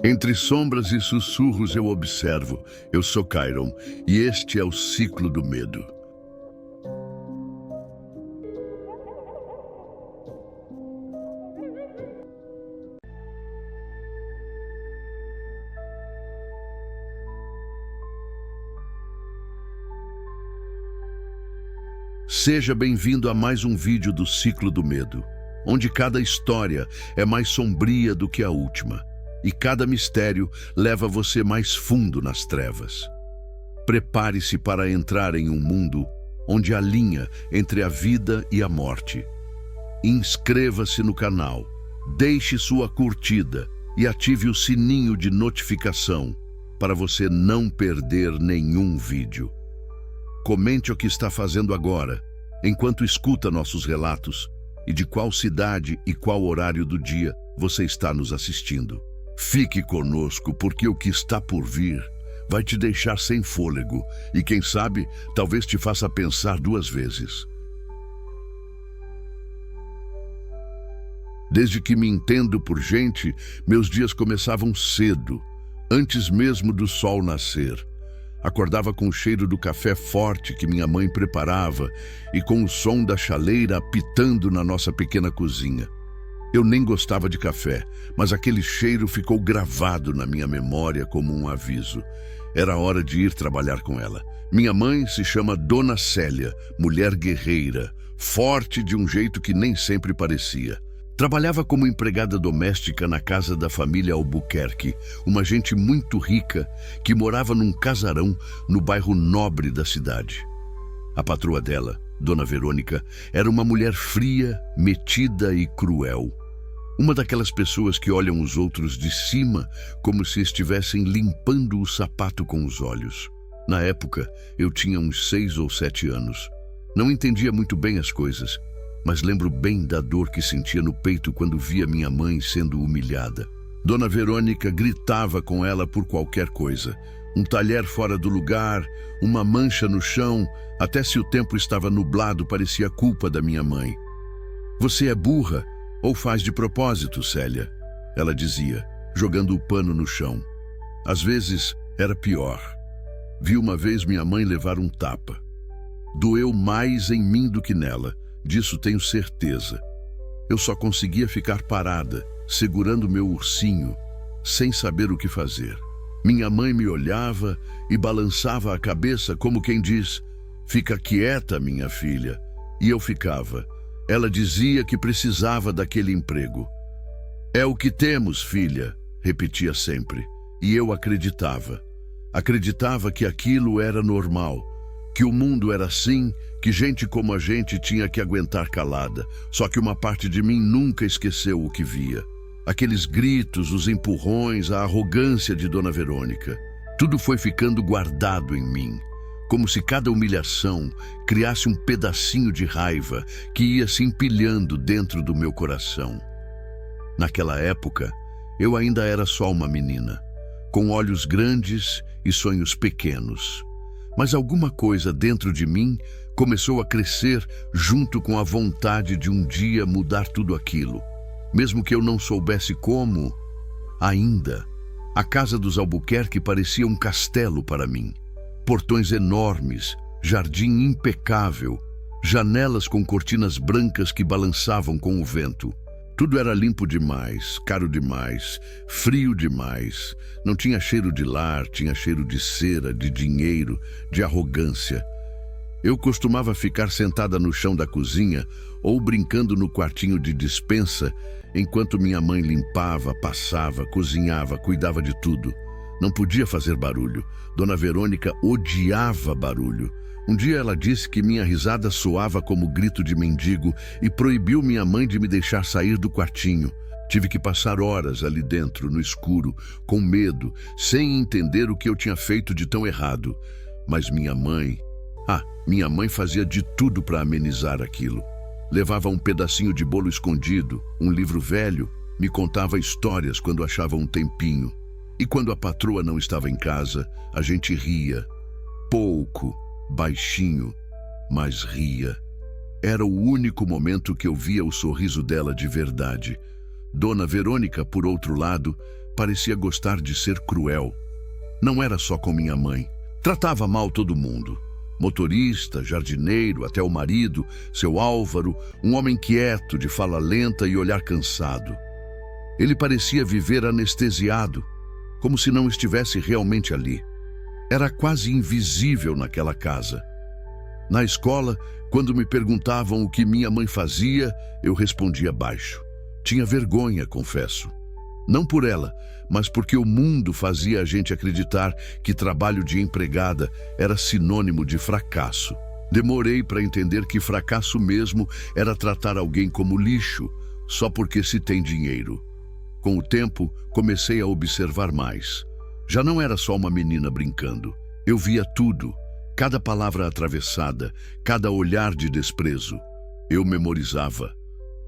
Entre sombras e sussurros eu observo. Eu sou Chiron e este é o ciclo do medo. Seja bem-vindo a mais um vídeo do Ciclo do Medo, onde cada história é mais sombria do que a última e cada mistério leva você mais fundo nas trevas. Prepare-se para entrar em um mundo onde há linha entre a vida e a morte. Inscreva-se no canal, deixe sua curtida e ative o sininho de notificação para você não perder nenhum vídeo. Comente o que está fazendo agora, enquanto escuta nossos relatos e de qual cidade e qual horário do dia você está nos assistindo. Fique conosco porque o que está por vir vai te deixar sem fôlego e, quem sabe, talvez te faça pensar duas vezes. Desde que me entendo por gente, meus dias começavam cedo, antes mesmo do sol nascer. Acordava com o cheiro do café forte que minha mãe preparava e com o som da chaleira apitando na nossa pequena cozinha. Eu nem gostava de café, mas aquele cheiro ficou gravado na minha memória como um aviso. Era hora de ir trabalhar com ela. Minha mãe se chama Dona Célia, mulher guerreira, forte de um jeito que nem sempre parecia. Trabalhava como empregada doméstica na casa da família Albuquerque, uma gente muito rica que morava num casarão no bairro nobre da cidade. A patroa dela, Dona Verônica, era uma mulher fria, metida e cruel. Uma daquelas pessoas que olham os outros de cima como se estivessem limpando o sapato com os olhos. Na época, eu tinha uns 6 ou 7 anos. Não entendia muito bem as coisas, mas lembro bem da dor que sentia no peito quando via minha mãe sendo humilhada. Dona Verônica gritava com ela por qualquer coisa. Um talher fora do lugar, uma mancha no chão, até se o tempo estava nublado parecia culpa da minha mãe. "Você é burra ou faz de propósito, Célia?" ela dizia, jogando o pano no chão. Às vezes era pior. Vi uma vez minha mãe levar um tapa. Doeu mais em mim do que nela. Disso tenho certeza. Eu só conseguia ficar parada, segurando meu ursinho, sem saber o que fazer. Minha mãe me olhava e balançava a cabeça como quem diz: "Fica quieta, minha filha." E eu ficava. Ela dizia que precisava daquele emprego. "É o que temos, filha", repetia sempre. E eu acreditava. Acreditava que aquilo era normal, que o mundo era assim, que gente como a gente tinha que aguentar calada. Só que uma parte de mim nunca esqueceu o que via. Aqueles gritos, os empurrões, a arrogância de Dona Verônica. Tudo foi ficando guardado em mim, como se cada humilhação criasse um pedacinho de raiva que ia se empilhando dentro do meu coração. Naquela época, eu ainda era só uma menina, com olhos grandes e sonhos pequenos. Mas alguma coisa dentro de mim começou a crescer junto com a vontade de um dia mudar tudo aquilo. Mesmo que eu não soubesse como, ainda, a casa dos Albuquerque parecia um castelo para mim. Portões enormes, jardim impecável, janelas com cortinas brancas que balançavam com o vento. Tudo era limpo demais, caro demais, frio demais. Não tinha cheiro de lar, tinha cheiro de cera, de dinheiro, de arrogância. Eu costumava ficar sentada no chão da cozinha ou brincando no quartinho de despensa, enquanto minha mãe limpava, passava, cozinhava, cuidava de tudo. Não podia fazer barulho. Dona Verônica odiava barulho. Um dia ela disse que minha risada soava como grito de mendigo e proibiu minha mãe de me deixar sair do quartinho. Tive que passar horas ali dentro, no escuro, com medo, sem entender o que eu tinha feito de tão errado. Mas minha mãe fazia de tudo para amenizar aquilo. Levava um pedacinho de bolo escondido, um livro velho, me contava histórias quando achava um tempinho. E quando a patroa não estava em casa, a gente ria. Pouco, baixinho, mas ria. Era o único momento que eu via o sorriso dela de verdade. Dona Verônica, por outro lado, parecia gostar de ser cruel. Não era só com minha mãe. Tratava mal todo mundo. Motorista, jardineiro, até o marido, seu Álvaro, um homem quieto, de fala lenta e olhar cansado. Ele parecia viver anestesiado, como se não estivesse realmente ali. Era quase invisível naquela casa. Na escola, quando me perguntavam o que minha mãe fazia, eu respondia baixo. Tinha vergonha, confesso. Não por ela, mas porque o mundo fazia a gente acreditar que trabalho de empregada era sinônimo de fracasso. Demorei para entender que fracasso mesmo era tratar alguém como lixo, só porque se tem dinheiro. Com o tempo, comecei a observar mais. Já não era só uma menina brincando. Eu via tudo, cada palavra atravessada, cada olhar de desprezo. Eu memorizava.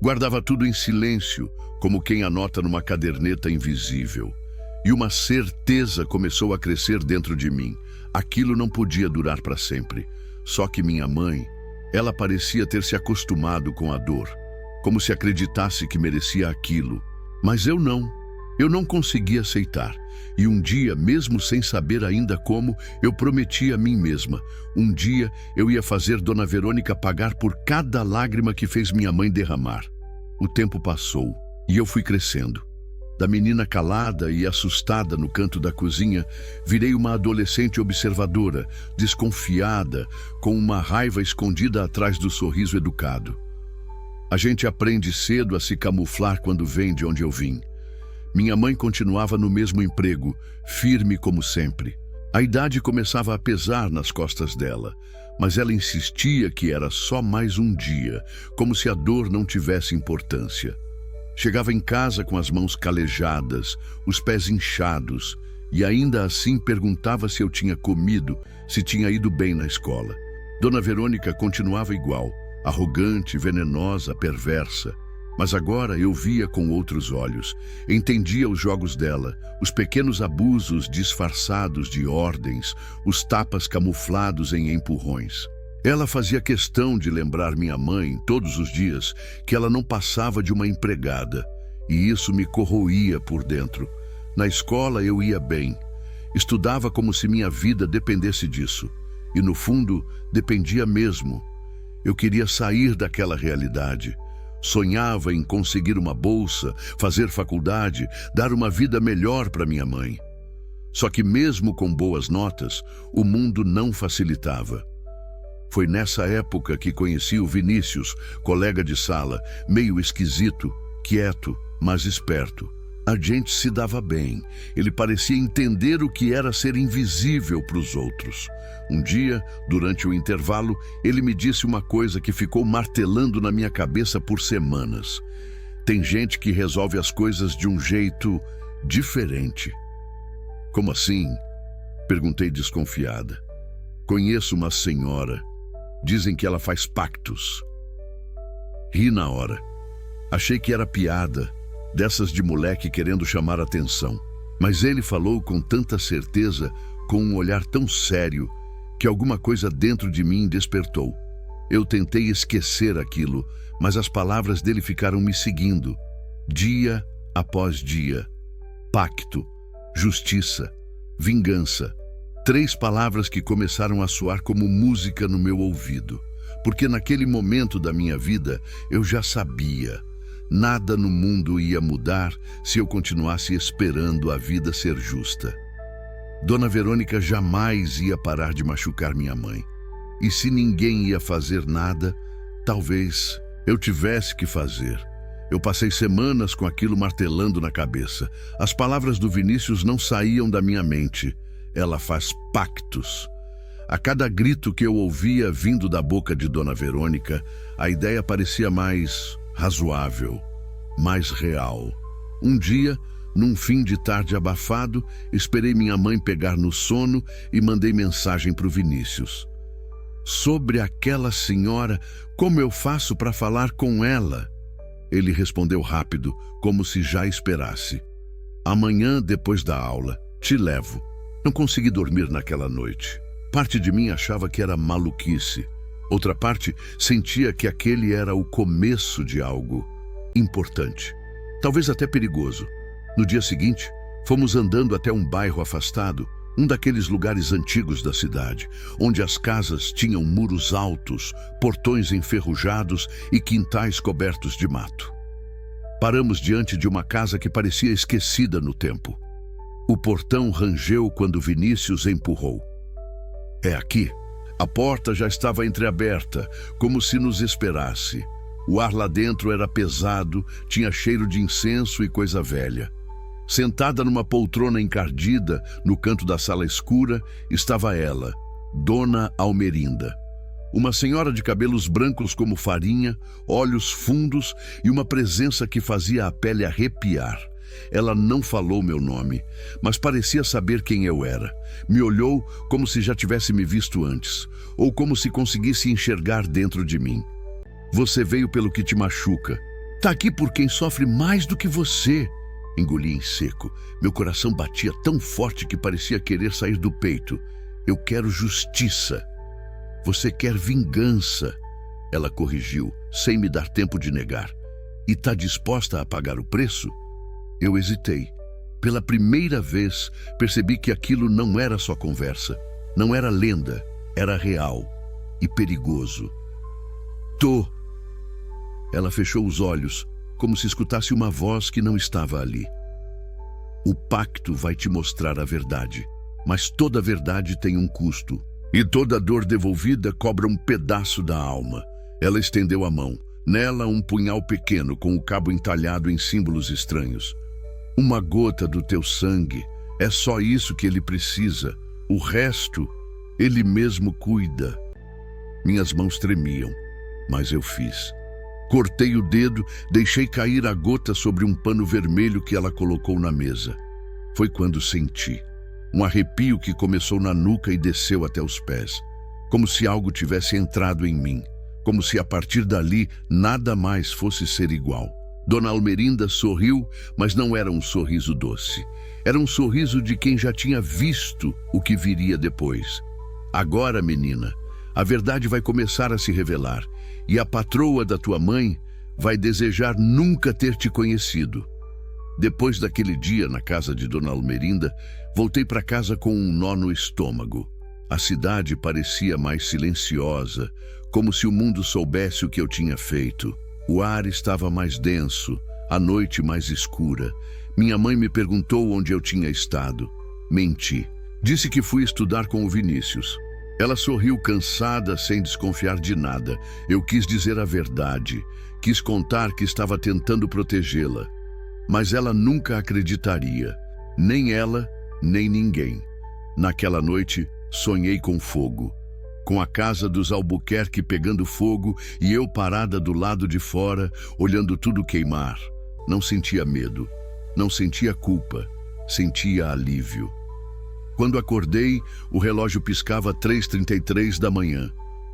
Guardava tudo em silêncio, como quem anota numa caderneta invisível. E uma certeza começou a crescer dentro de mim. Aquilo não podia durar para sempre. Só que minha mãe, ela parecia ter se acostumado com a dor, como se acreditasse que merecia aquilo. Mas eu não conseguia aceitar. E um dia, mesmo sem saber ainda como, eu prometi a mim mesma. Um dia eu ia fazer Dona Verônica pagar por cada lágrima que fez minha mãe derramar. O tempo passou e eu fui crescendo. Da menina calada e assustada no canto da cozinha, virei uma adolescente observadora, desconfiada, com uma raiva escondida atrás do sorriso educado. A gente aprende cedo a se camuflar quando vem de onde eu vim. Minha mãe continuava no mesmo emprego, firme como sempre. A idade começava a pesar nas costas dela, mas ela insistia que era só mais um dia, como se a dor não tivesse importância. Chegava em casa com as mãos calejadas, os pés inchados, e ainda assim perguntava se eu tinha comido, se tinha ido bem na escola. Dona Verônica continuava igual, arrogante, venenosa, perversa. Mas agora eu via com outros olhos, entendia os jogos dela, os pequenos abusos disfarçados de ordens, os tapas camuflados em empurrões. Ela fazia questão de lembrar minha mãe, todos os dias, que ela não passava de uma empregada, e isso me corroía por dentro. Na escola eu ia bem, estudava como se minha vida dependesse disso, e no fundo dependia mesmo. Eu queria sair daquela realidade. Sonhava em conseguir uma bolsa, fazer faculdade, dar uma vida melhor para minha mãe. Só que mesmo com boas notas, o mundo não facilitava. Foi nessa época que conheci o Vinícius, colega de sala, meio esquisito, quieto, mas esperto. A gente se dava bem. Ele parecia entender o que era ser invisível para os outros. Um dia, durante o intervalo, ele me disse uma coisa que ficou martelando na minha cabeça por semanas. Tem gente que resolve as coisas de um jeito diferente. Como assim? Perguntei desconfiada. Conheço uma senhora. Dizem que ela faz pactos. Ri na hora. Achei que era piada, dessas de moleque querendo chamar atenção. Mas ele falou com tanta certeza, com um olhar tão sério, que alguma coisa dentro de mim despertou. Eu tentei esquecer aquilo, mas as palavras dele ficaram me seguindo, dia após dia. Pacto, justiça, vingança. 3 palavras que começaram a soar como música no meu ouvido, porque naquele momento da minha vida eu já sabia. Nada no mundo ia mudar se eu continuasse esperando a vida ser justa. Dona Verônica jamais ia parar de machucar minha mãe. E se ninguém ia fazer nada, talvez eu tivesse que fazer. Eu passei semanas com aquilo martelando na cabeça. As palavras do Vinícius não saíam da minha mente. Ela faz pactos. A cada grito que eu ouvia vindo da boca de Dona Verônica, a ideia parecia mais razoável, mais real. Um dia, num fim de tarde abafado, esperei minha mãe pegar no sono e mandei mensagem para o Vinícius. Sobre aquela senhora, como eu faço para falar com ela? Ele respondeu rápido, como se já esperasse. Amanhã, depois da aula, te levo. Não consegui dormir naquela noite. Parte de mim achava que era maluquice. Outra parte sentia que aquele era o começo de algo importante, talvez até perigoso. No dia seguinte, Fomos andando até um bairro afastado, um daqueles lugares antigos da cidade, onde as casas tinham muros altos, portões enferrujados e quintais cobertos de mato. Paramos diante de uma casa que parecia esquecida no tempo. O portão rangeu quando Vinícius empurrou. É aqui. A porta já estava entreaberta, como se nos esperasse. O ar lá dentro era pesado, tinha cheiro de incenso e coisa velha. Sentada numa poltrona encardida, no canto da sala escura, estava ela, Dona Almerinda. Uma senhora de cabelos brancos como farinha, olhos fundos e uma presença que fazia a pele arrepiar. Ela não falou meu nome, mas parecia saber quem eu era. Me olhou como se já tivesse me visto antes, ou como se conseguisse enxergar dentro de mim. Você veio pelo que te machuca. Tá aqui por quem sofre mais do que você. Engoli em seco. Meu coração batia tão forte que parecia querer sair do peito. Eu quero justiça. Você quer vingança. Ela corrigiu, sem me dar tempo de negar. E tá disposta a pagar o preço? Eu hesitei. Pela primeira vez, percebi que aquilo não era só conversa. Não era lenda, era real e perigoso. Tô. Ela fechou os olhos, como se escutasse uma voz que não estava ali. O pacto vai te mostrar a verdade, mas toda verdade tem um custo. E toda dor devolvida cobra um pedaço da alma. Ela estendeu a mão. Nela, um punhal pequeno com o cabo entalhado em símbolos estranhos. Uma gota do teu sangue, é só isso que ele precisa. O resto, ele mesmo cuida. Minhas mãos tremiam, mas eu fiz. Cortei o dedo, deixei cair a gota sobre um pano vermelho que ela colocou na mesa. Foi quando senti um arrepio que começou na nuca e desceu até os pés, como se algo tivesse entrado em mim, como se a partir dali nada mais fosse ser igual. Dona Almerinda sorriu, mas não era um sorriso doce. Era um sorriso de quem já tinha visto o que viria depois. Agora, menina, a verdade vai começar a se revelar, e a patroa da tua mãe vai desejar nunca ter te conhecido. Depois daquele dia na casa de Dona Almerinda, voltei para casa com um nó no estômago. A cidade parecia mais silenciosa, como se o mundo soubesse o que eu tinha feito. O ar estava mais denso, a noite mais escura. Minha mãe me perguntou onde eu tinha estado. Menti. Disse que fui estudar com o Vinícius. Ela sorriu cansada, sem desconfiar de nada. Eu quis dizer a verdade. Quis contar que estava tentando protegê-la. Mas ela nunca acreditaria. Nem ela, nem ninguém. Naquela noite, sonhei com fogo. Com a casa dos Albuquerque pegando fogo e eu parada do lado de fora, olhando tudo queimar. Não sentia medo, não sentia culpa, sentia alívio. Quando acordei, o relógio piscava 3h33 da manhã.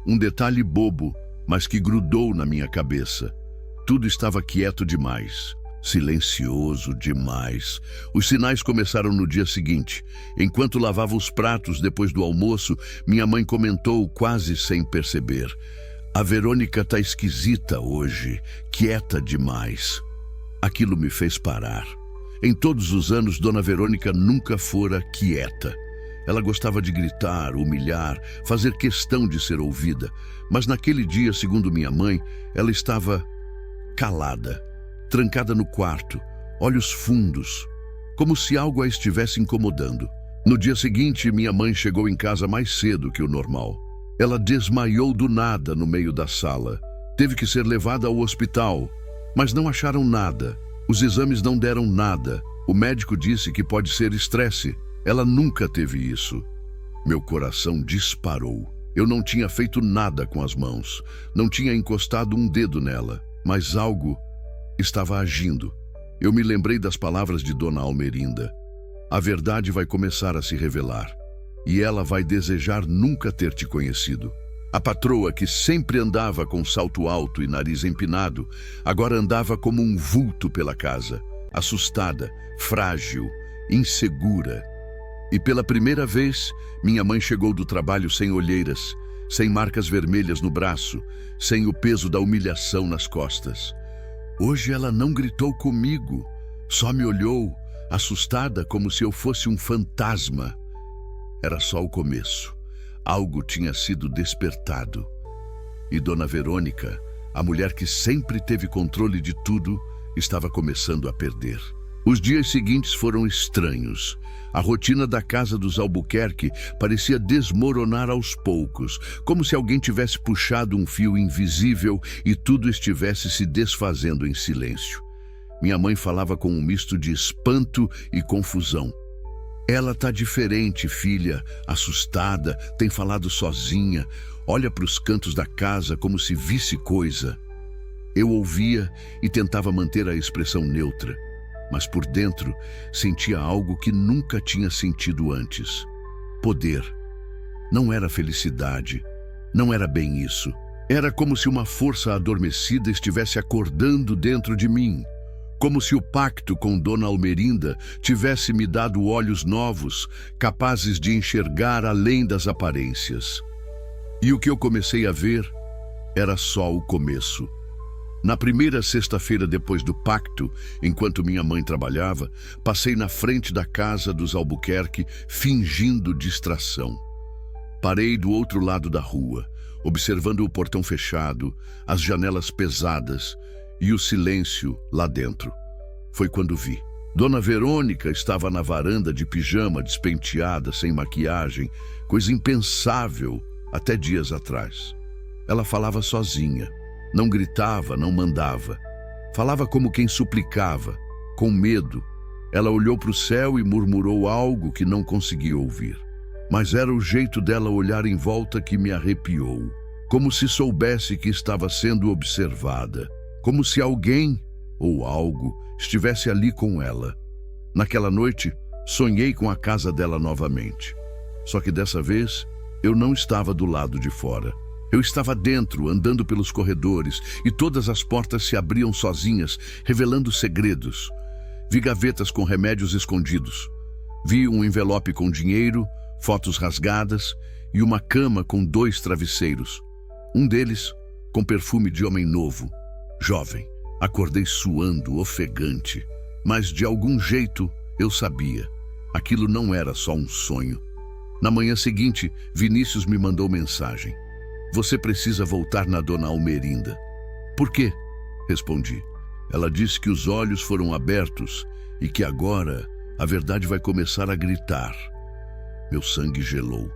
Um detalhe bobo, mas que grudou na minha cabeça. Tudo estava quieto demais. Silencioso demais. Os sinais começaram no dia seguinte. Enquanto lavava os pratos depois do almoço, minha mãe comentou quase sem perceber: a Verônica tá esquisita hoje, quieta demais. Aquilo me fez parar. Em todos os anos, Dona Verônica nunca fora quieta. Ela gostava de gritar, humilhar, fazer questão de ser ouvida. Mas naquele dia, segundo minha mãe, ela estava calada. Trancada no quarto, olhos fundos, como se algo a estivesse incomodando. No dia seguinte, minha mãe chegou em casa mais cedo que o normal. Ela desmaiou do nada no meio da sala. Teve que ser levada ao hospital, mas não acharam nada. Os exames não deram nada. O médico disse que pode ser estresse. Ela nunca teve isso. Meu coração disparou. Eu não tinha feito nada com as mãos. Não tinha encostado um dedo nela, mas algo estava agindo. Eu me lembrei das palavras de Dona Almerinda. A verdade vai começar a se revelar, e ela vai desejar nunca ter te conhecido. A patroa, que sempre andava com salto alto e nariz empinado, agora andava como um vulto pela casa, assustada, frágil, insegura. E pela primeira vez, minha mãe chegou do trabalho sem olheiras, sem marcas vermelhas no braço, sem o peso da humilhação nas costas. Hoje ela não gritou comigo, só me olhou, assustada como se eu fosse um fantasma. Era só o começo. Algo tinha sido despertado. E Dona Verônica, a mulher que sempre teve controle de tudo, estava começando a perder. Os dias seguintes foram estranhos. A rotina da casa dos Albuquerque parecia desmoronar aos poucos, como se alguém tivesse puxado um fio invisível e tudo estivesse se desfazendo em silêncio. Minha mãe falava com um misto de espanto e confusão. Ela tá diferente, filha, assustada, tem falado sozinha, olha para os cantos da casa como se visse coisa. Eu ouvia e tentava manter a expressão neutra, mas por dentro sentia algo que nunca tinha sentido antes. Poder. Não era felicidade, não era bem isso. Era como se uma força adormecida estivesse acordando dentro de mim. Como se o pacto com Dona Almerinda tivesse me dado olhos novos, capazes de enxergar além das aparências. E o que eu comecei a ver era só o começo. Na primeira sexta-feira depois do pacto, enquanto minha mãe trabalhava, passei na frente da casa dos Albuquerque, fingindo distração. Parei do outro lado da rua, observando o portão fechado, as janelas pesadas e o silêncio lá dentro. Foi quando vi. Dona Verônica estava na varanda de pijama, despenteada, sem maquiagem, coisa impensável até dias atrás. Ela falava sozinha, não gritava, não mandava. Falava como quem suplicava, com medo. Ela olhou para o céu e murmurou algo que não conseguia ouvir. Mas era o jeito dela olhar em volta que me arrepiou, como se soubesse que estava sendo observada. Como se alguém ou algo estivesse ali com ela. Naquela noite, sonhei com a casa dela novamente. Só que dessa vez, eu não estava do lado de fora. Eu estava dentro, andando pelos corredores, e todas as portas se abriam sozinhas, revelando segredos. Vi gavetas com remédios escondidos. Vi um envelope com dinheiro, fotos rasgadas e uma cama com 2 travesseiros. Um deles com perfume de homem novo. Jovem, acordei suando, ofegante, mas de algum jeito eu sabia. Aquilo não era só um sonho. Na manhã seguinte, Vinícius me mandou mensagem. Você precisa voltar na Dona Almerinda. Por quê? Respondi. Ela disse que os olhos foram abertos e que agora a verdade vai começar a gritar. Meu sangue gelou.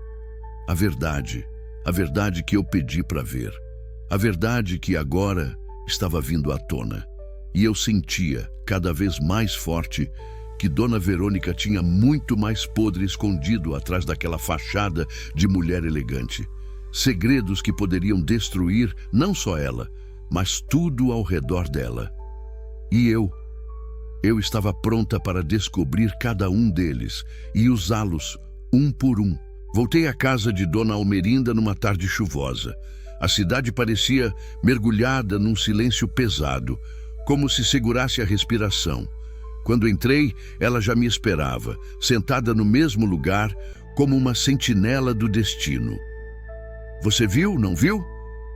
A verdade que eu pedi para ver. A verdade que agora estava vindo à tona, e eu sentia, cada vez mais forte, que Dona Verônica tinha muito mais podre escondido atrás daquela fachada de mulher elegante. Segredos que poderiam destruir não só ela, mas tudo ao redor dela. E eu estava pronta para descobrir cada um deles e usá-los um por um. Voltei à casa de Dona Almerinda numa tarde chuvosa. A cidade parecia mergulhada num silêncio pesado, como se segurasse a respiração. Quando entrei, ela já me esperava, sentada no mesmo lugar, como uma sentinela do destino. Você viu, não viu?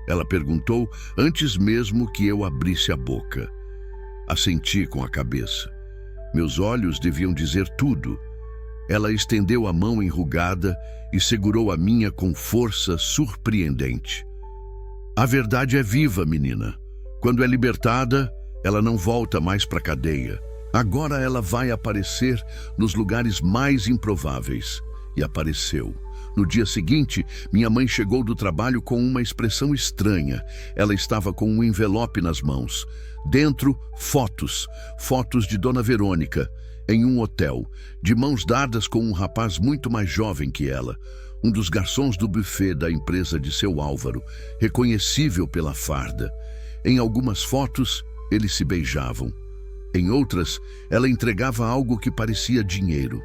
Ela perguntou antes mesmo que eu abrisse a boca. Assenti com a cabeça. Meus olhos deviam dizer tudo. Ela estendeu a mão enrugada e segurou a minha com força surpreendente. A verdade é viva, menina. Quando é libertada, ela não volta mais para a cadeia. Agora ela vai aparecer nos lugares mais improváveis. E apareceu. No dia seguinte, minha mãe chegou do trabalho com uma expressão estranha. Ela estava com um envelope nas mãos. Dentro, fotos de Dona Verônica, em um hotel, de mãos dadas com um rapaz muito mais jovem que ela. Um dos garçons do buffet da empresa de seu Álvaro, reconhecível pela farda. Em algumas fotos, eles se beijavam. Em outras, ela entregava algo que parecia dinheiro.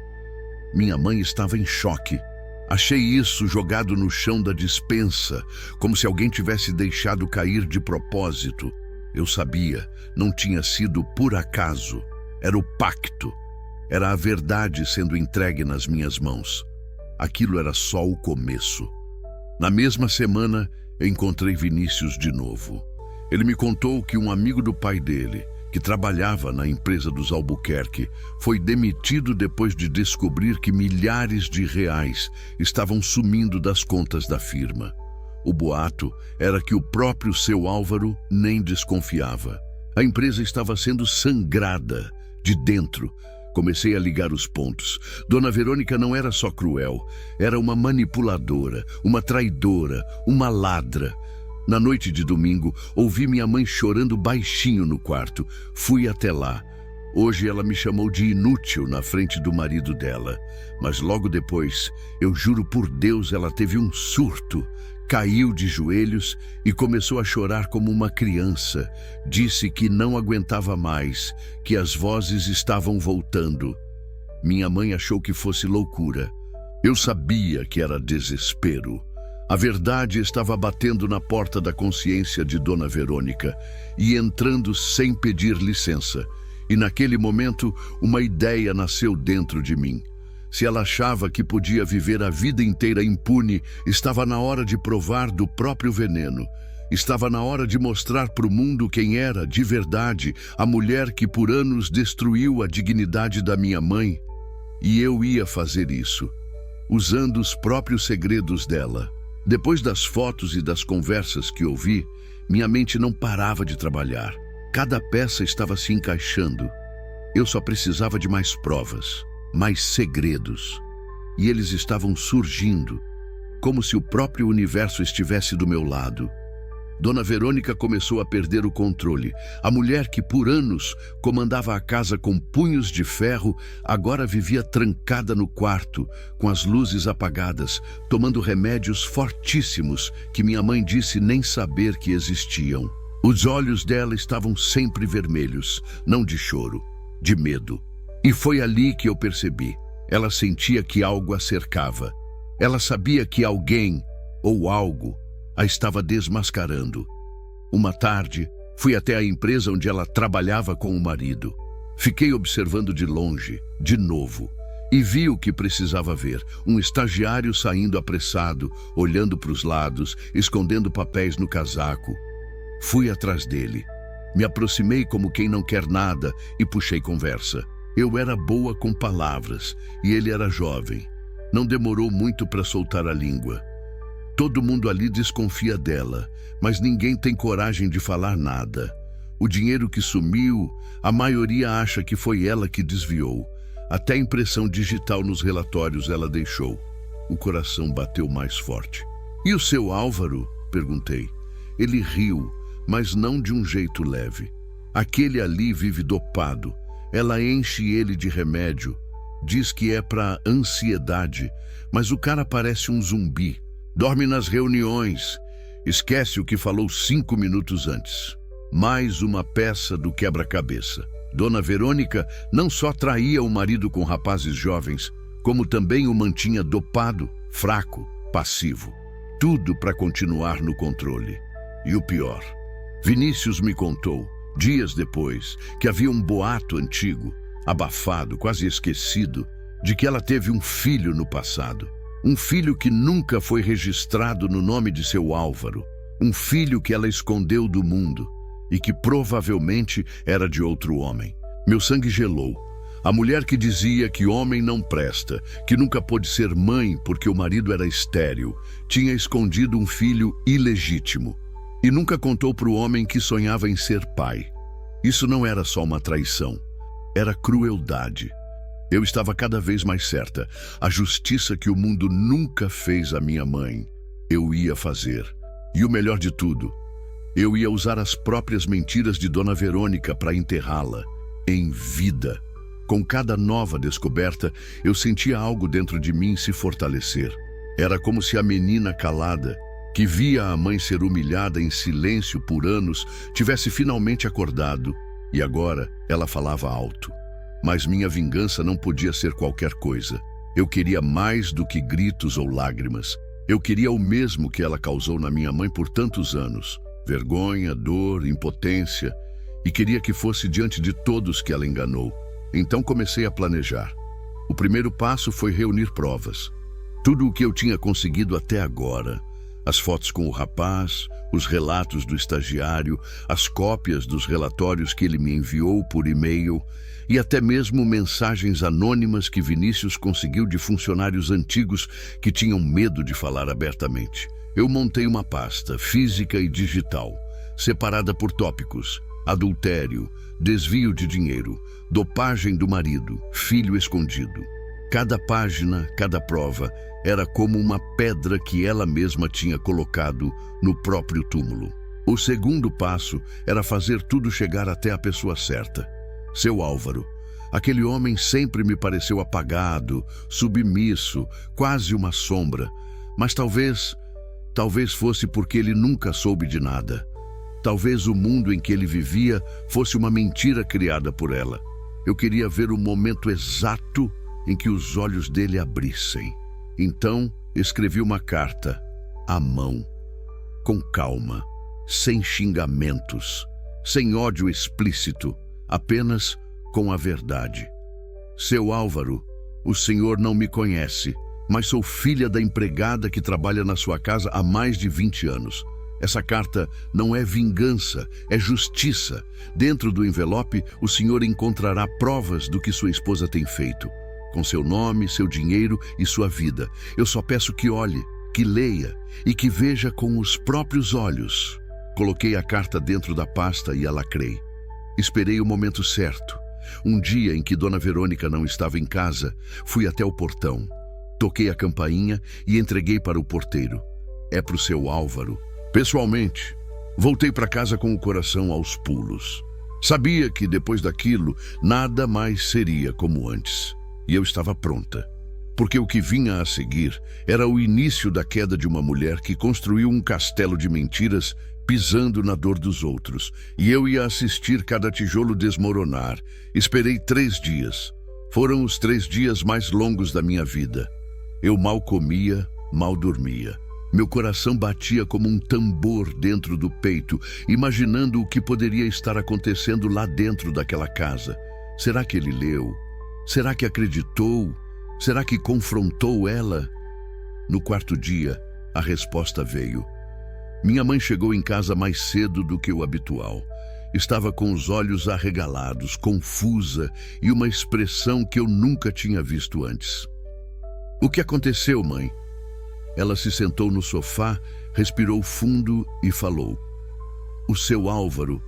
Minha mãe estava em choque. Achei isso jogado no chão da despensa, como se alguém tivesse deixado cair de propósito. Eu sabia, não tinha sido por acaso. Era o pacto. Era a verdade sendo entregue nas minhas mãos. Aquilo era só o começo. Na mesma semana, encontrei Vinícius de novo. Ele me contou que um amigo do pai dele, que trabalhava na empresa dos Albuquerque, foi demitido depois de descobrir que milhares de reais estavam sumindo das contas da firma. O boato era que o próprio seu Álvaro nem desconfiava. A empresa estava sendo sangrada de dentro. Comecei a ligar os pontos. Dona Verônica não era só cruel, era uma manipuladora, uma traidora, uma ladra. Na noite de domingo, ouvi minha mãe chorando baixinho no quarto. Fui até lá. Hoje ela me chamou de inútil na frente do marido dela. Mas logo depois, eu juro por Deus, ela teve um surto. Caiu de joelhos e começou a chorar como uma criança. Disse que não aguentava mais, que as vozes estavam voltando. Minha mãe achou que fosse loucura. Eu sabia que era desespero. A verdade estava batendo na porta da consciência de Dona Verônica e entrando sem pedir licença. E naquele momento, uma ideia nasceu dentro de mim. Se ela achava que podia viver a vida inteira impune, estava na hora de provar do próprio veneno. Estava na hora de mostrar para o mundo quem era, de verdade, a mulher que por anos destruiu a dignidade da minha mãe. E eu ia fazer isso, usando os próprios segredos dela. Depois das fotos e das conversas que ouvi, minha mente não parava de trabalhar. Cada peça estava se encaixando. Eu só precisava de mais provas, mais segredos. E eles estavam surgindo, como se o próprio universo estivesse do meu lado. Dona Verônica começou a perder o controle. A mulher que por anos comandava a casa com punhos de ferro, agora vivia trancada no quarto, com as luzes apagadas, tomando remédios fortíssimos que minha mãe disse nem saber que existiam. Os olhos dela estavam sempre vermelhos, não de choro, de medo. E foi ali que eu percebi. Ela sentia que algo a cercava. Ela sabia que alguém, ou algo, a estava desmascarando. Uma tarde, fui até a empresa onde ela trabalhava com o marido. Fiquei observando de longe, de novo, e vi o que precisava ver. Um estagiário saindo apressado, olhando para os lados, escondendo papéis no casaco. Fui atrás dele. Me aproximei como quem não quer nada e puxei conversa. Eu era boa com palavras e ele era jovem. Não demorou muito para soltar a língua. Todo mundo ali desconfia dela, mas ninguém tem coragem de falar nada. O dinheiro que sumiu, a maioria acha que foi ela que desviou. Até impressão digital nos relatórios ela deixou. O coração bateu mais forte. "E o seu Álvaro?" perguntei. Ele riu, mas não de um jeito leve. "Aquele ali vive dopado. Ela enche ele de remédio. Diz que é para ansiedade, mas o cara parece um zumbi. Dorme nas reuniões. Esquece o que falou 5 minutos antes." Mais uma peça do quebra-cabeça. Dona Verônica não só traía o marido com rapazes jovens, como também o mantinha dopado, fraco, passivo. Tudo para continuar no controle. E o pior, Vinícius me contou, dias depois, que havia um boato antigo, abafado, quase esquecido, de que ela teve um filho no passado. Um filho que nunca foi registrado no nome de seu Álvaro. Um filho que ela escondeu do mundo e que provavelmente era de outro homem. Meu sangue gelou. A mulher que dizia que homem não presta, que nunca pôde ser mãe porque o marido era estéril, tinha escondido um filho ilegítimo e nunca contou para o homem que sonhava em ser pai. Isso não era só uma traição, era crueldade. Eu estava cada vez mais certa. A justiça que o mundo nunca fez à minha mãe, eu ia fazer. E o melhor de tudo, eu ia usar as próprias mentiras de Dona Verônica para enterrá-la em vida. Com cada nova descoberta, eu sentia algo dentro de mim se fortalecer. Era como se a menina calada, que via a mãe ser humilhada em silêncio por anos, tivesse finalmente acordado. E agora ela falava alto. Mas minha vingança não podia ser qualquer coisa. Eu queria mais do que gritos ou lágrimas. Eu queria o mesmo que ela causou na minha mãe por tantos anos. Vergonha, dor, impotência. E queria que fosse diante de todos que ela enganou. Então comecei a planejar. O primeiro passo foi reunir provas. Tudo o que eu tinha conseguido até agora. As fotos com o rapaz, os relatos do estagiário, as cópias dos relatórios que ele me enviou por e-mail e até mesmo mensagens anônimas que Vinícius conseguiu de funcionários antigos que tinham medo de falar abertamente. Eu montei uma pasta, física e digital, separada por tópicos: adultério, desvio de dinheiro, dopagem do marido, filho escondido. Cada página, cada prova, era como uma pedra que ela mesma tinha colocado no próprio túmulo. O segundo passo era fazer tudo chegar até a pessoa certa. Seu Álvaro. Aquele homem sempre me pareceu apagado, submisso, quase uma sombra. Mas talvez fosse porque ele nunca soube de nada. Talvez o mundo em que ele vivia fosse uma mentira criada por ela. Eu queria ver o momento exato em que os olhos dele abrissem. Então, escrevi uma carta, à mão, com calma, sem xingamentos, sem ódio explícito, apenas com a verdade. Seu Álvaro, o senhor não me conhece, mas sou filha da empregada que trabalha na sua casa há mais de 20 anos. Essa carta não é vingança, é justiça. Dentro do envelope, o senhor encontrará provas do que sua esposa tem feito, com seu nome, seu dinheiro e sua vida. Eu só peço que olhe, que leia e que veja com os próprios olhos. Coloquei a carta dentro da pasta e a lacrei. Esperei o momento certo. Um dia em que Dona Verônica não estava em casa, fui até o portão. Toquei a campainha e entreguei para o porteiro. É para o seu Álvaro. Pessoalmente, voltei para casa com o coração aos pulos. Sabia que depois daquilo, nada mais seria como antes. E eu estava pronta, porque o que vinha a seguir era o início da queda de uma mulher que construiu um castelo de mentiras pisando na dor dos outros, e eu ia assistir cada tijolo desmoronar. Esperei 3 dias. Foram os 3 dias mais longos da minha vida. Eu mal comia, mal dormia. Meu coração batia como um tambor dentro do peito, imaginando o que poderia estar acontecendo lá dentro daquela casa. Será que ele leu? Será que acreditou? Será que confrontou ela? No 4º dia, a resposta veio. Minha mãe chegou em casa mais cedo do que o habitual. Estava com os olhos arregalados, confusa e uma expressão que eu nunca tinha visto antes. O que aconteceu, mãe? Ela se sentou no sofá, respirou fundo e falou. O seu Álvaro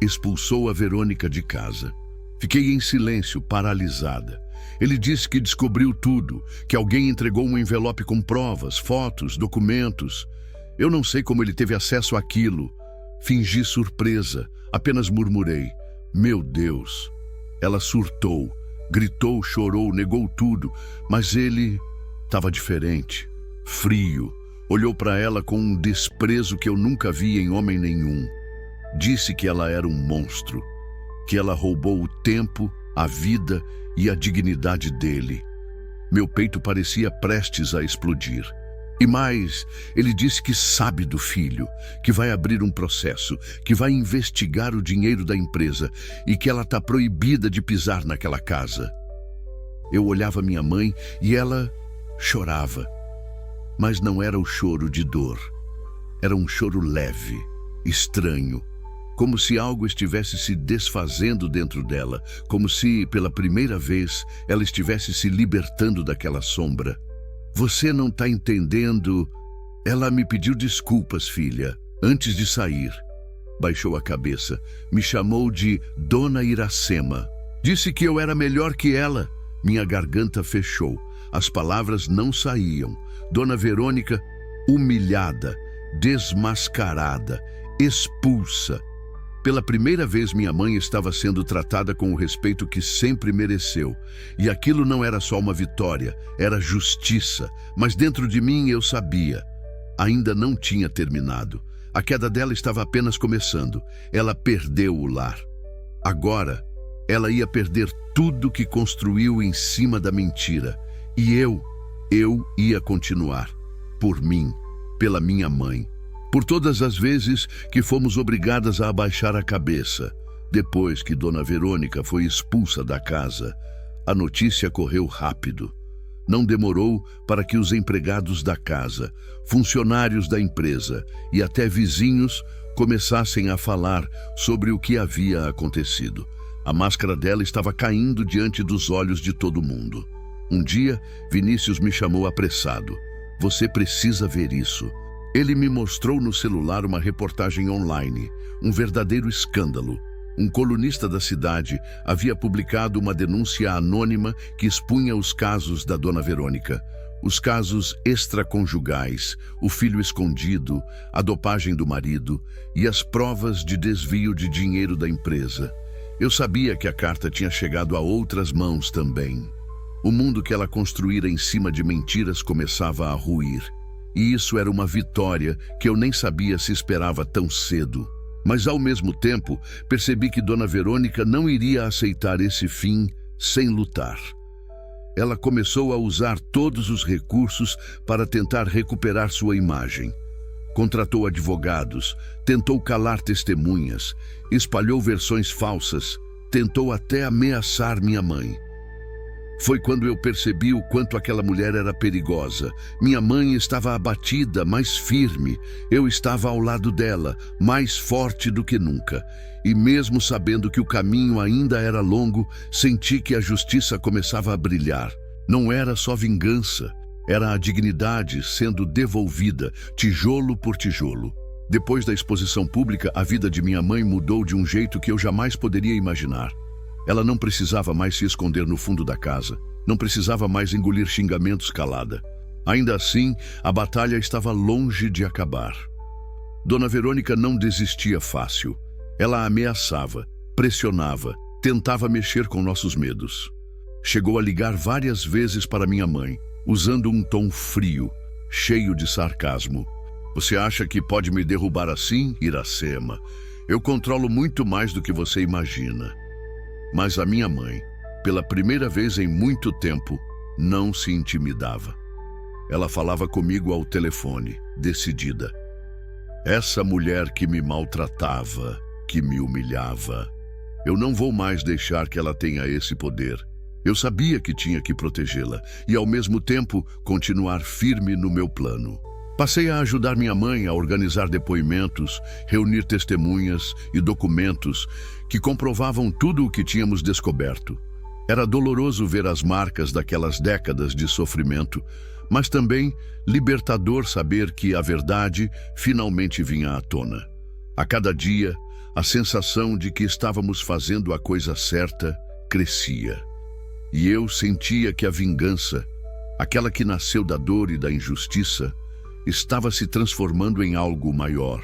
expulsou a Verônica de casa. Fiquei em silêncio, paralisada. Ele disse que descobriu tudo, que alguém entregou um envelope com provas, fotos, documentos. Eu não sei como ele teve acesso àquilo. Fingi surpresa, apenas murmurei. Meu Deus! Ela surtou, gritou, chorou, negou tudo, mas ele estava diferente, frio. Olhou para ela com um desprezo que eu nunca vi em homem nenhum. Disse que ela era um monstro, que ela roubou o tempo, a vida e a dignidade dele. Meu peito parecia prestes a explodir. E mais, ele disse que sabe do filho, que vai abrir um processo, que vai investigar o dinheiro da empresa e que ela está proibida de pisar naquela casa. Eu olhava minha mãe e ela chorava. Mas não era o choro de dor. Era um choro leve, estranho, como se algo estivesse se desfazendo dentro dela, como se, pela primeira vez, ela estivesse se libertando daquela sombra. Você não está entendendo. Ela me pediu desculpas, filha, antes de sair. Baixou a cabeça, me chamou de Dona Iracema. Disse que eu era melhor que ela. Minha garganta fechou. As palavras não saíam. Dona Verônica, humilhada, desmascarada, expulsa. Pela primeira vez, minha mãe estava sendo tratada com o respeito que sempre mereceu. E aquilo não era só uma vitória, era justiça. Mas dentro de mim eu sabia. Ainda não tinha terminado. A queda dela estava apenas começando. Ela perdeu o lar. Agora, ela ia perder tudo que construiu em cima da mentira. E eu ia continuar. Por mim, pela minha mãe. Por todas as vezes que fomos obrigadas a abaixar a cabeça. Depois que Dona Verônica foi expulsa da casa, a notícia correu rápido. Não demorou para que os empregados da casa, funcionários da empresa e até vizinhos começassem a falar sobre o que havia acontecido. A máscara dela estava caindo diante dos olhos de todo mundo. Um dia, Vinícius me chamou apressado. Você precisa ver isso. Ele me mostrou no celular uma reportagem online, um verdadeiro escândalo. Um colunista da cidade havia publicado uma denúncia anônima que expunha os casos da Dona Verônica. Os casos extraconjugais, o filho escondido, a dopagem do marido e as provas de desvio de dinheiro da empresa. Eu sabia que a carta tinha chegado a outras mãos também. O mundo que ela construíra em cima de mentiras começava a ruir. E isso era uma vitória que eu nem sabia se esperava tão cedo. Mas, ao mesmo tempo, percebi que Dona Verônica não iria aceitar esse fim sem lutar. Ela começou a usar todos os recursos para tentar recuperar sua imagem. Contratou advogados, tentou calar testemunhas, espalhou versões falsas, tentou até ameaçar minha mãe. Foi quando eu percebi o quanto aquela mulher era perigosa. Minha mãe estava abatida, mas firme. Eu estava ao lado dela, mais forte do que nunca. E mesmo sabendo que o caminho ainda era longo, senti que a justiça começava a brilhar. Não era só vingança, era a dignidade sendo devolvida, tijolo por tijolo. Depois da exposição pública, a vida de minha mãe mudou de um jeito que eu jamais poderia imaginar. Ela não precisava mais se esconder no fundo da casa, não precisava mais engolir xingamentos calada. Ainda assim, a batalha estava longe de acabar. Dona Verônica não desistia fácil. Ela ameaçava, pressionava, tentava mexer com nossos medos. Chegou a ligar várias vezes para minha mãe, usando um tom frio, cheio de sarcasmo. Você acha que pode me derrubar assim, Iracema? Eu controlo muito mais do que você imagina. Mas a minha mãe, pela primeira vez em muito tempo, não se intimidava. Ela falava comigo ao telefone, decidida. Essa mulher que me maltratava, que me humilhava. Eu não vou mais deixar que ela tenha esse poder. Eu sabia que tinha que protegê-la e, ao mesmo tempo, continuar firme no meu plano. Passei a ajudar minha mãe a organizar depoimentos, reunir testemunhas e documentos que comprovavam tudo o que tínhamos descoberto. Era doloroso ver as marcas daquelas décadas de sofrimento, mas também libertador saber que a verdade finalmente vinha à tona. A cada dia, a sensação de que estávamos fazendo a coisa certa crescia. E eu sentia que a vingança, aquela que nasceu da dor e da injustiça, estava se transformando em algo maior,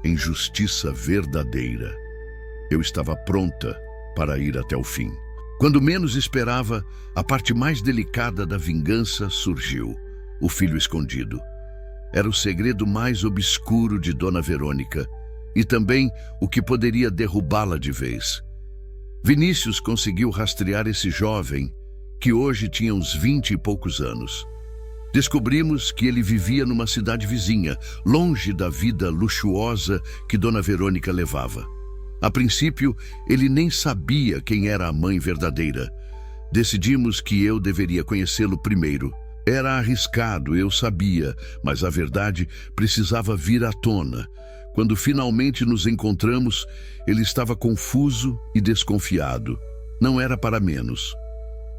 em justiça verdadeira. Eu estava pronta para ir até o fim. Quando menos esperava, a parte mais delicada da vingança surgiu: o filho escondido. Era o segredo mais obscuro de Dona Verônica e também o que poderia derrubá-la de vez. Vinícius conseguiu rastrear esse jovem, que hoje tinha uns 20 e poucos anos. Descobrimos que ele vivia numa cidade vizinha, longe da vida luxuosa que Dona Verônica levava. A princípio, ele nem sabia quem era a mãe verdadeira. Decidimos que eu deveria conhecê-lo primeiro. Era arriscado, eu sabia, mas a verdade precisava vir à tona. Quando finalmente nos encontramos, ele estava confuso e desconfiado. Não era para menos.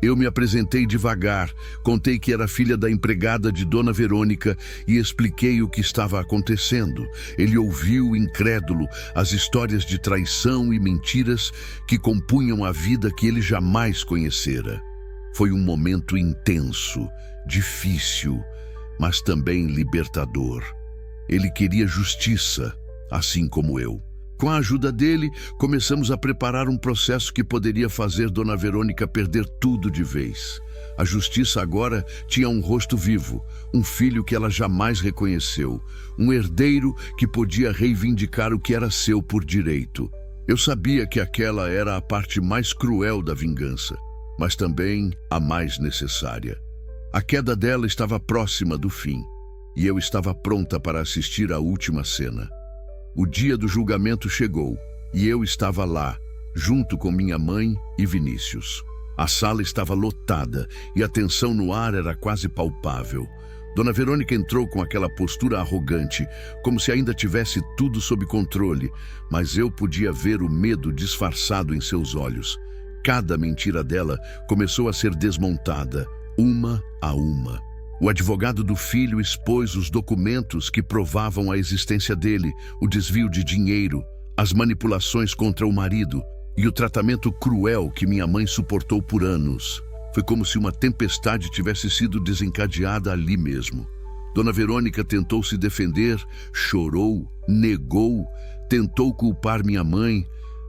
Eu me apresentei devagar, contei que era filha da empregada de Dona Verônica e expliquei o que estava acontecendo. Ele ouviu, incrédulo, as histórias de traição e mentiras que compunham a vida que ele jamais conhecera. Foi um momento intenso, difícil, mas também libertador. Ele queria justiça, assim como eu. Com a ajuda dele, começamos a preparar um processo que poderia fazer Dona Verônica perder tudo de vez. A justiça agora tinha um rosto vivo, um filho que ela jamais reconheceu, um herdeiro que podia reivindicar o que era seu por direito. Eu sabia que aquela era a parte mais cruel da vingança, mas também a mais necessária. A queda dela estava próxima do fim, e eu estava pronta para assistir à última cena. O dia do julgamento chegou, e eu estava lá, junto com minha mãe e Vinícius. A sala estava lotada e a tensão no ar era quase palpável. Dona Verônica entrou com aquela postura arrogante, como se ainda tivesse tudo sob controle, mas eu podia ver o medo disfarçado em seus olhos. Cada mentira dela começou a ser desmontada, uma a uma. O advogado do filho expôs os documentos que provavam a existência dele, o desvio de dinheiro, as manipulações contra o marido e o tratamento cruel que minha mãe suportou por anos. Foi como se uma tempestade tivesse sido desencadeada ali mesmo. Dona Verônica tentou se defender, chorou, negou, tentou culpar minha mãe,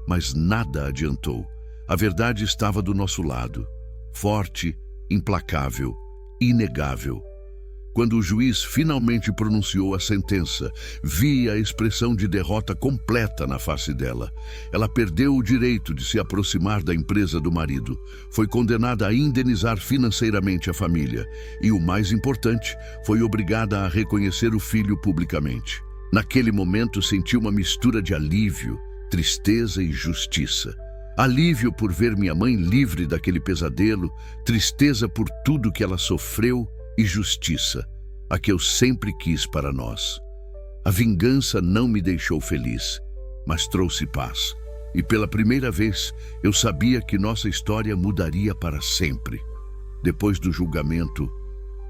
mas nada adiantou. A verdade estava do nosso lado, forte, implacável, inegável. Quando o juiz finalmente pronunciou a sentença, vi a expressão de derrota completa na face dela. Ela perdeu o direito de se aproximar da empresa do marido. Foi condenada a indenizar financeiramente a família. E o mais importante, foi obrigada a reconhecer o filho publicamente. Naquele momento senti uma mistura de alívio, tristeza e justiça. Alívio por ver minha mãe livre daquele pesadelo, tristeza por tudo que ela sofreu e justiça, a que eu sempre quis para nós. A vingança não me deixou feliz, mas trouxe paz. E pela primeira vez, eu sabia que nossa história mudaria para sempre. Depois do julgamento,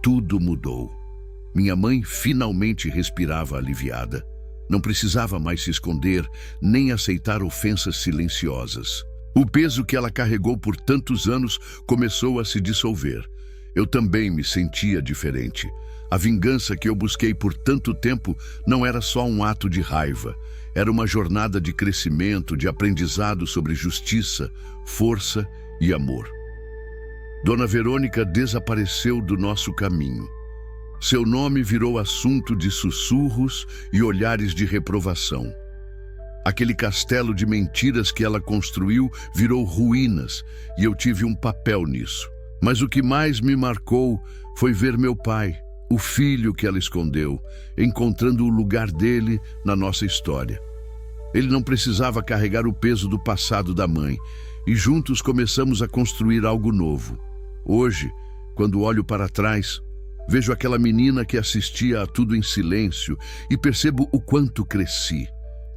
tudo mudou. Minha mãe finalmente respirava aliviada. Não precisava mais se esconder, nem aceitar ofensas silenciosas. O peso que ela carregou por tantos anos começou a se dissolver. Eu também me sentia diferente. A vingança que eu busquei por tanto tempo não era só um ato de raiva. Era uma jornada de crescimento, de aprendizado sobre justiça, força e amor. Dona Verônica desapareceu do nosso caminho. Seu nome virou assunto de sussurros e olhares de reprovação. Aquele castelo de mentiras que ela construiu virou ruínas e eu tive um papel nisso. Mas o que mais me marcou foi ver meu pai, o filho que ela escondeu, encontrando o lugar dele na nossa história. Ele não precisava carregar o peso do passado da mãe, e juntos começamos a construir algo novo. Hoje, quando olho para trás, vejo aquela menina que assistia a tudo em silêncio e percebo o quanto cresci.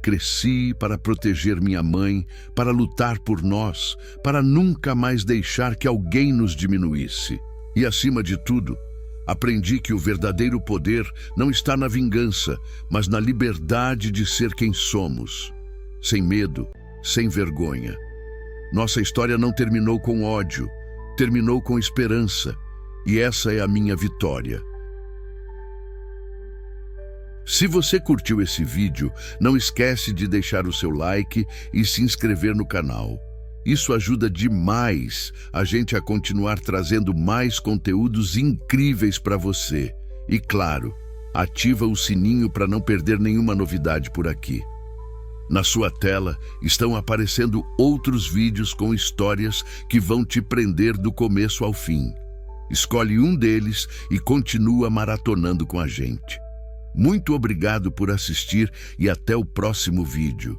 Cresci para proteger minha mãe, para lutar por nós, para nunca mais deixar que alguém nos diminuísse. E, acima de tudo, aprendi que o verdadeiro poder não está na vingança, mas na liberdade de ser quem somos. Sem medo, sem vergonha. Nossa história não terminou com ódio, terminou com esperança. E essa é a minha vitória. Se você curtiu esse vídeo, não esquece de deixar o seu like e se inscrever no canal. Isso ajuda demais a gente a continuar trazendo mais conteúdos incríveis para você. E claro, ativa o sininho para não perder nenhuma novidade por aqui. Na sua tela estão aparecendo outros vídeos com histórias que vão te prender do começo ao fim. Escolhe um deles e continua maratonando com a gente. Muito obrigado por assistir e até o próximo vídeo.